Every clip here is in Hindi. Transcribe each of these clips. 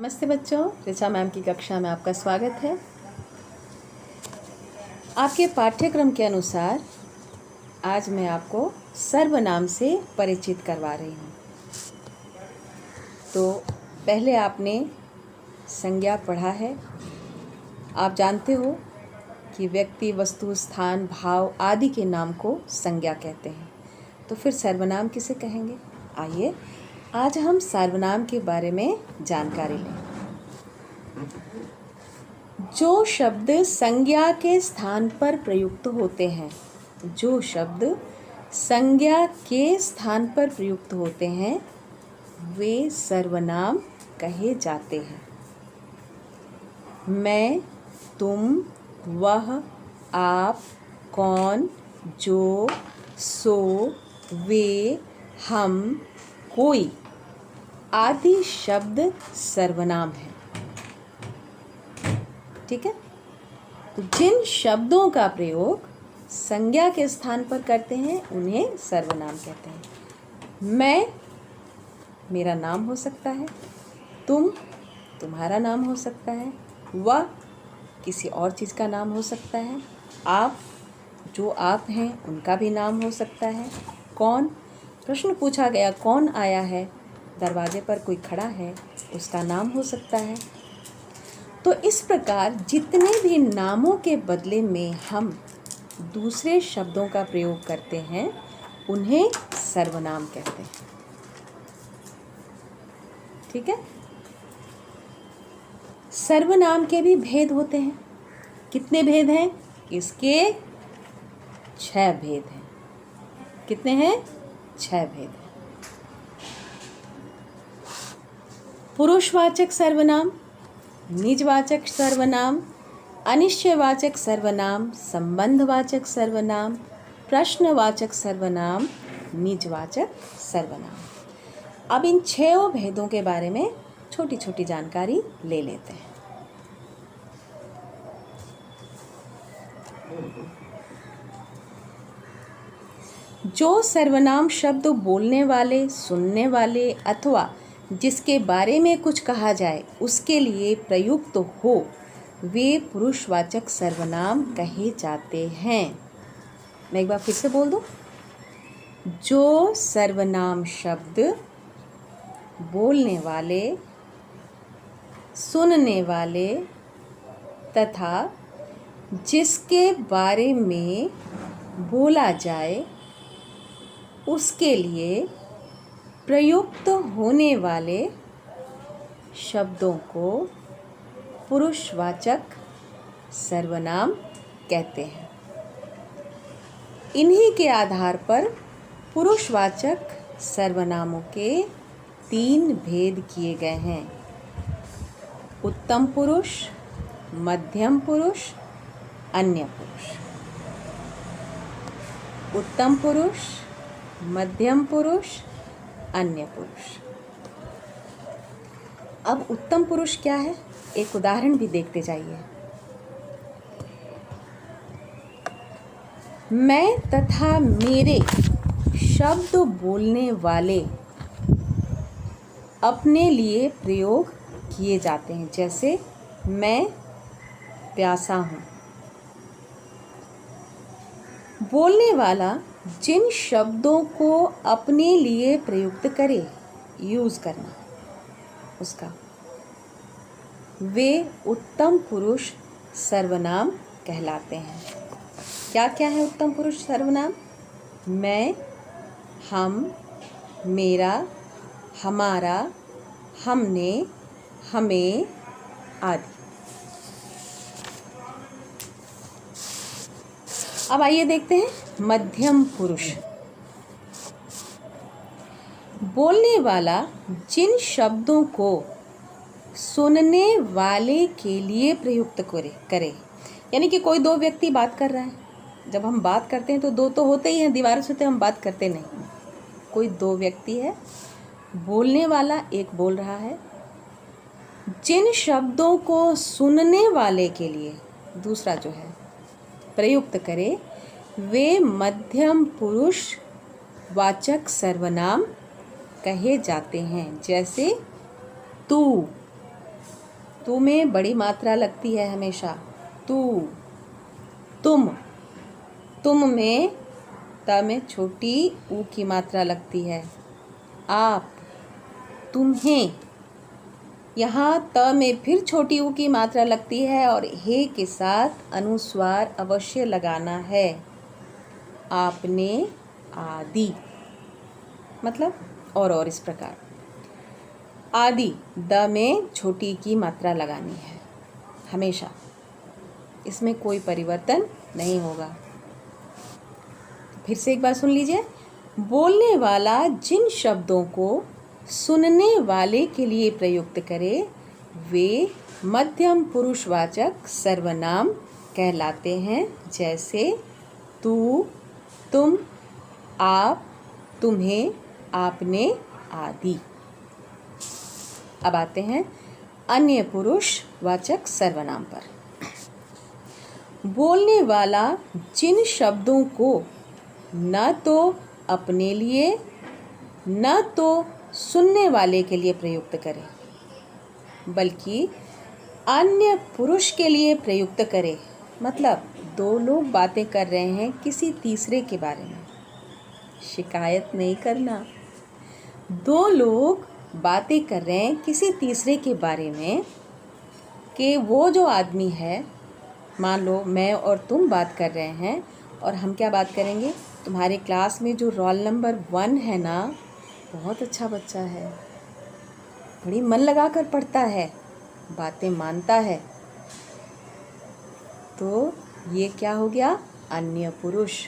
नमस्ते बच्चों, ऋचा मैम की कक्षा में आपका स्वागत है। आपके पाठ्यक्रम के अनुसार आज मैं आपको सर्वनाम से परिचित करवा रही हूँ। तो पहले आपने संज्ञा पढ़ा है। आप जानते हो कि व्यक्ति, वस्तु, स्थान, भाव आदि के नाम को संज्ञा कहते हैं। तो फिर सर्वनाम किसे कहेंगे? आइए आज हम सर्वनाम के बारे में जानकारी लें। जो शब्द संज्ञा के स्थान पर प्रयुक्त होते हैं, जो शब्द संज्ञा के स्थान पर प्रयुक्त होते हैं वे सर्वनाम कहे जाते हैं। मैं, तुम, वह, आप, कौन, जो, सो, वे, हम, कोई आदि शब्द सर्वनाम हैं। ठीक है। तो जिन शब्दों का प्रयोग संज्ञा के स्थान पर करते हैं उन्हें सर्वनाम कहते हैं। मैं, मेरा नाम हो सकता है। तुम, तुम्हारा नाम हो सकता है। वह, किसी और चीज़ का नाम हो सकता है। आप, जो आप हैं उनका भी नाम हो सकता है। कौन, प्रश्न पूछा गया कौन आया है, दरवाजे पर कोई खड़ा है, उसका नाम हो सकता है। तो इस प्रकार जितने भी नामों के बदले में हम दूसरे शब्दों का प्रयोग करते हैं उन्हें सर्वनाम कहते हैं। ठीक है। सर्वनाम के भी भेद होते हैं। कितने भेद हैं? इसके 6 भेद हैं। कितने हैं? 6 भेद हैं। पुरुषवाचक सर्वनाम, निजवाचक सर्वनाम, अनिश्चयवाचक सर्वनाम, संबंधवाचक सर्वनाम, प्रश्नवाचक सर्वनाम, निजवाचक सर्वनाम। अब इन 6 भेदों के बारे में छोटी छोटी जानकारी ले लेते हैं। जो सर्वनाम शब्द बोलने वाले, सुनने वाले अथवा जिसके बारे में कुछ कहा जाए उसके लिए प्रयुक्त हो वे पुरुषवाचक सर्वनाम कहे जाते हैं। मैं एक बार फिर से बोल दूं। जो सर्वनाम शब्द बोलने वाले, सुनने वाले तथा जिसके बारे में बोला जाए उसके लिए प्रयुक्त होने वाले शब्दों को पुरुषवाचक सर्वनाम कहते हैं। इन्हीं के आधार पर पुरुषवाचक सर्वनामों के 3 भेद किए गए हैं। उत्तम पुरुष, मध्यम पुरुष, अन्य पुरुष। उत्तम पुरुष, मध्यम पुरुष, अन्य पुरुष। अब उत्तम पुरुष क्या है, एक उदाहरण भी देखते जाइए। मैं तथा मेरे शब्द बोलने वाले अपने लिए प्रयोग किए जाते हैं। जैसे मैं प्यासा हूँ। बोलने वाला जिन शब्दों को अपने लिए प्रयुक्त करे, यूज़ करना उसका, वे उत्तम पुरुष सर्वनाम कहलाते हैं। क्या क्या है उत्तम पुरुष सर्वनाम? मैं, हम, मेरा, हमारा, हमने, हमें आदि। अब आइए देखते हैं मध्यम पुरुष। बोलने वाला जिन शब्दों को सुनने वाले के लिए प्रयुक्त करे, यानी कि कोई 2 व्यक्ति बात कर रहा है। जब हम बात करते हैं तो 2 तो होते ही हैं, दीवारों से तो हम बात करते नहीं। कोई 2 व्यक्ति है, बोलने वाला एक बोल रहा है। जिन शब्दों को सुनने वाले के लिए दूसरा जो है प्रयुक्त करे वे मध्यम पुरुष वाचक सर्वनाम कहे जाते हैं। जैसे तू, तू में बड़ी मात्रा लगती है हमेशा। तू, तुम, तुम में त में छोटी ऊ की मात्रा लगती है। आप, तुम्हें, यहाँ त में फिर छोटी ऊ की मात्रा लगती है और हे के साथ अनुस्वार अवश्य लगाना है। आपने, आदि, मतलब और इस प्रकार। आदि, द में छोटी की मात्रा लगानी है हमेशा, इसमें कोई परिवर्तन नहीं होगा। फिर से एक बार सुन लीजिए। बोलने वाला जिन शब्दों को सुनने वाले के लिए प्रयुक्त करे वे मध्यम पुरुषवाचक सर्वनाम कहलाते हैं, जैसे तू, तुम, आप, तुम्हें, आपने आदि। अब आते हैं अन्य पुरुषवाचक सर्वनाम पर। बोलने वाला जिन शब्दों को न तो अपने लिए न तो सुनने वाले के लिए प्रयुक्त करे बल्कि अन्य पुरुष के लिए प्रयुक्त करे, मतलब दो लोग बातें कर रहे हैं किसी तीसरे के बारे में, शिकायत नहीं करना। दो लोग बातें कर रहे हैं किसी तीसरे के बारे में कि वो जो आदमी है, मान लो मैं और तुम बात कर रहे हैं और हम क्या बात करेंगे, तुम्हारे क्लास में जो रोल नंबर 1 है ना, बहुत अच्छा बच्चा है, बड़ी मन लगा कर पढ़ता है, बातें मानता है। तो ये क्या हो गया, अन्य पुरुष।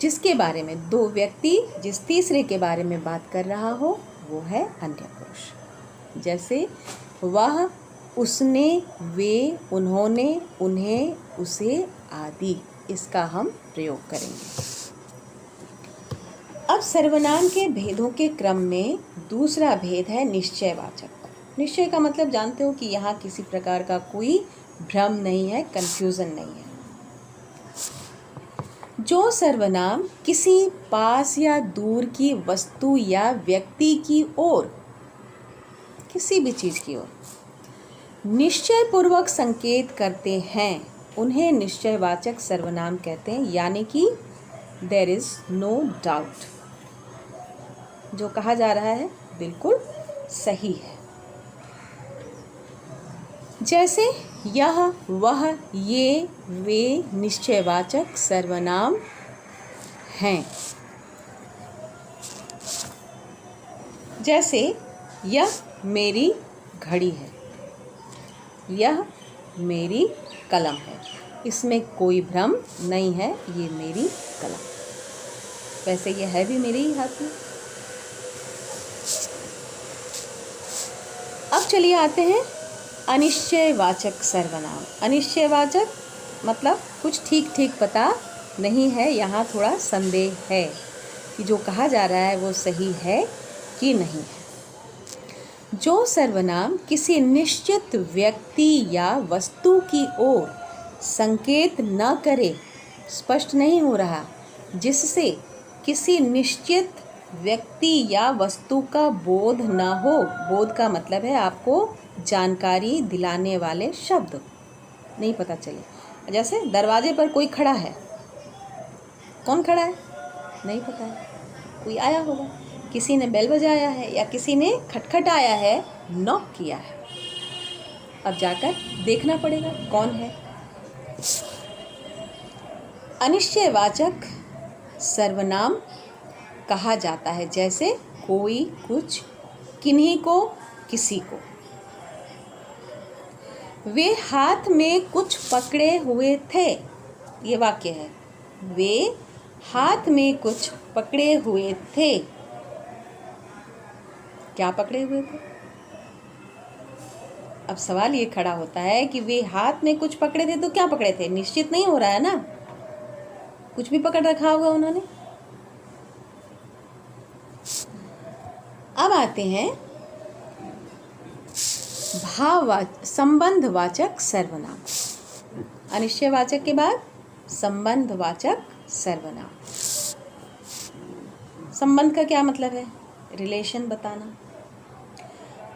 जिसके बारे में दो व्यक्ति जिस तीसरे के बारे में बात कर रहा हो वो है अन्य पुरुष। जैसे वह, उसने, वे, उन्होंने, उन्हें, उसे आदि, इसका हम प्रयोग करेंगे। अब सर्वनाम के भेदों के क्रम में दूसरा भेद है निश्चयवाचक। निश्चय का मतलब जानते हो कि यहाँ किसी प्रकार का कोई भ्रम नहीं है, कंफ्यूजन नहीं है। जो सर्वनाम किसी पास या दूर की वस्तु या व्यक्ति की ओर, किसी भी चीज की ओर निश्चय पूर्वक संकेत करते हैं उन्हें निश्चयवाचक सर्वनाम कहते हैं, यानी कि देयर इज नो डाउट, जो कहा जा रहा है बिल्कुल सही है। जैसे यह, वह, ये, वे निश्चयवाचक सर्वनाम हैं। जैसे यह मेरी घड़ी है, यह मेरी कलम है, इसमें कोई भ्रम नहीं है, ये मेरी कलम। वैसे ये है भी मेरे ही हाथ में। अब चलिए आते हैं अनिश्चयवाचक सर्वनाम। अनिश्चयवाचक मतलब कुछ ठीक ठीक पता नहीं है, यहाँ थोड़ा संदेह है कि जो कहा जा रहा है वो सही है कि नहीं है। जो सर्वनाम किसी निश्चित व्यक्ति या वस्तु की ओर संकेत न करे, स्पष्ट नहीं हो रहा, जिससे किसी निश्चित व्यक्ति या वस्तु का बोध न हो। बोध का मतलब है आपको जानकारी दिलाने वाले शब्द, नहीं पता चले। जैसे दरवाजे पर कोई खड़ा है, कौन खड़ा है नहीं पता है, कोई आया होगा, किसी ने बेल बजाया है या किसी ने खटखटाया है, नॉक किया है, अब जाकर देखना पड़ेगा कौन है। अनिश्चयवाचक सर्वनाम कहा जाता है जैसे कोई, कुछ, किन्हीं को, किसी को। वे हाथ में कुछ पकड़े हुए थे, ये वाक्य है, वे हाथ में कुछ पकड़े हुए थे। क्या पकड़े हुए थे? अब सवाल ये खड़ा होता है कि वे हाथ में कुछ पकड़े थे तो क्या पकड़े थे, निश्चित नहीं हो रहा है ना, कुछ भी पकड़ रखा होगा उन्होंने। अब आते हैं संबंधवाचक सर्वनाम। अनिश्चयवाचक के बाद संबंधवाचक सर्वनाम। संबंध का क्या मतलब है? रिलेशन बताना।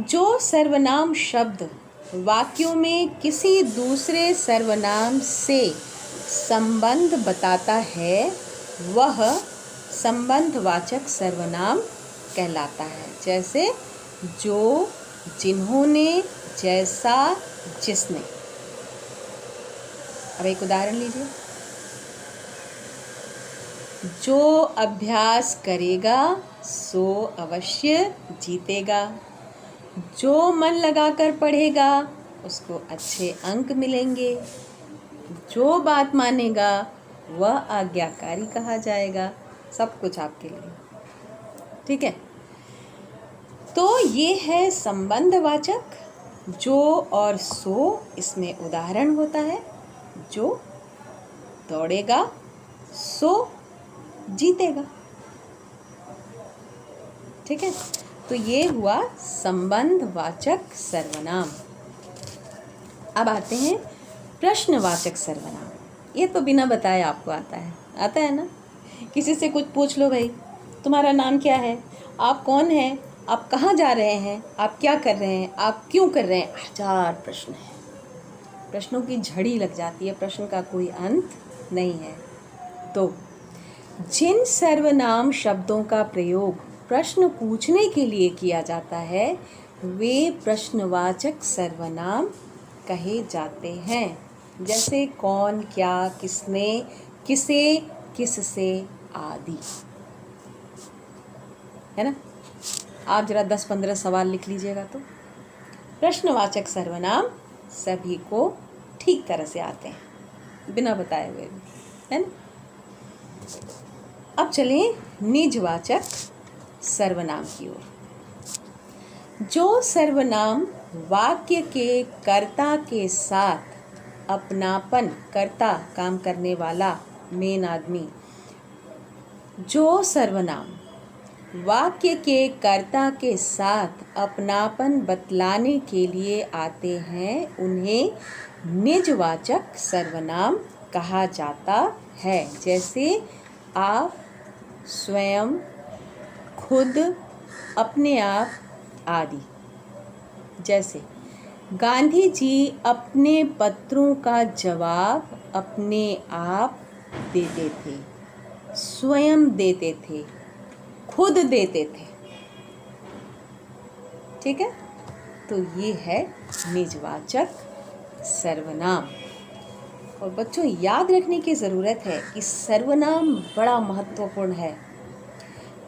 जो सर्वनाम शब्द वाक्यों में किसी दूसरे सर्वनाम से संबंध बताता है वह संबंधवाचक सर्वनाम कहलाता है। जैसे जो, जिन्होंने, जैसा, जिसने। अब एक उदाहरण लीजिए। जो अभ्यास करेगा सो अवश्य जीतेगा। जो मन लगाकर पढ़ेगा उसको अच्छे अंक मिलेंगे। जो बात मानेगा वह आज्ञाकारी कहा जाएगा। सब कुछ आपके लिए, ठीक है। तो ये है संबंधवाचक। जो और सो, इसमें उदाहरण होता है। जो दौड़ेगा सो जीतेगा, ठीक है। तो ये हुआ संबंधवाचक सर्वनाम। अब आते हैं प्रश्नवाचक सर्वनाम। ये तो बिना बताए आपको आता है ना। किसी से कुछ पूछ लो, भाई तुम्हारा नाम क्या है, आप कौन हैं, आप कहाँ जा रहे हैं, आप क्या कर रहे हैं, आप क्यों कर रहे हैं, 1000 प्रश्न हैं। प्रश्नों की झड़ी लग जाती है, प्रश्न का कोई अंत नहीं है। तो जिन सर्वनाम शब्दों का प्रयोग प्रश्न पूछने के लिए किया जाता है वे प्रश्नवाचक सर्वनाम कहे जाते हैं। जैसे कौन, क्या, किसने, किसे, किससे आदि, है ना। आप जरा 10-15 सवाल लिख लीजिएगा तो प्रश्नवाचक सर्वनाम सभी को ठीक तरह से आते हैं, बिना बताए हुए भी, है ना। अब चलें निजवाचक सर्वनाम की ओर। जो सर्वनाम वाक्य के कर्ता के साथ अपनापन, कर्ता काम करने वाला, मेन आदमी, जो सर्वनाम वाक्य के कर्ता के साथ अपनापन बतलाने के लिए आते हैं उन्हें निजवाचक सर्वनाम कहा जाता है। जैसे आप, स्वयं, खुद, अपने आप आदि। जैसे गांधी जी अपने पत्रों का जवाब अपने आप देते थे, स्वयं देते थे, खुद देते थे, ठीक है। तो ये है निजवाचक सर्वनाम। और बच्चों याद रखने की ज़रूरत है कि सर्वनाम बड़ा महत्वपूर्ण है।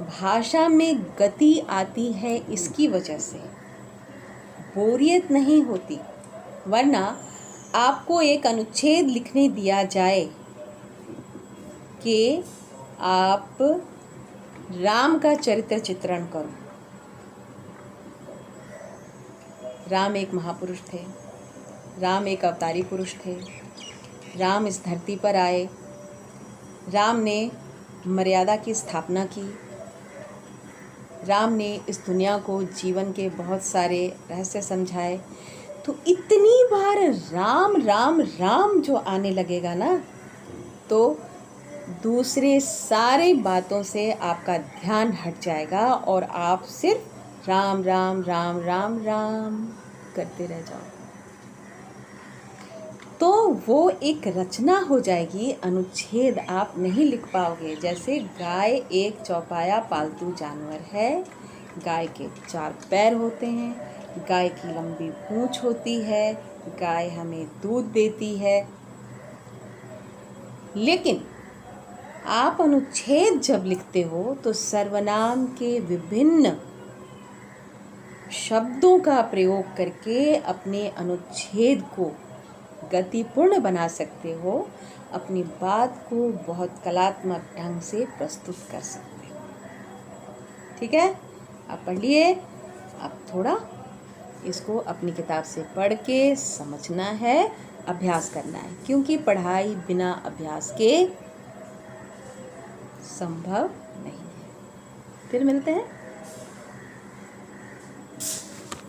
भाषा में गति आती है इसकी वजह से, बोरियत नहीं होती। वरना आपको एक अनुच्छेद लिखने दिया जाए कि आप राम का चरित्र चित्रण करो। राम एक महापुरुष थे, राम एक अवतारी पुरुष थे, राम इस धरती पर आए, राम ने मर्यादा की स्थापना की, राम ने इस दुनिया को जीवन के बहुत सारे रहस्य समझाए। तो इतनी बार राम राम राम जो आने लगेगा ना, तो दूसरे सारे बातों से आपका ध्यान हट जाएगा और आप सिर्फ राम राम राम राम राम करते रह जाओ। तो वो एक रचना हो जाएगी, अनुच्छेद आप नहीं लिख पाओगे। जैसे गाय एक चौपाया पालतू जानवर है, गाय के 4 पैर होते हैं, गाय की लंबी पूंछ होती है, गाय हमें दूध देती है। लेकिन आप अनुच्छेद जब लिखते हो तो सर्वनाम के विभिन्न शब्दों का प्रयोग करके अपने अनुच्छेद को गतिपूर्ण बना सकते हो, अपनी बात को बहुत कलात्मक ढंग से प्रस्तुत कर सकते हो, ठीक है। आप पढ़िए, आप थोड़ा इसको अपनी किताब से पढ़ के समझना है, अभ्यास करना है, क्योंकि पढ़ाई बिना अभ्यास के संभव नहीं है। फिर मिलते हैं।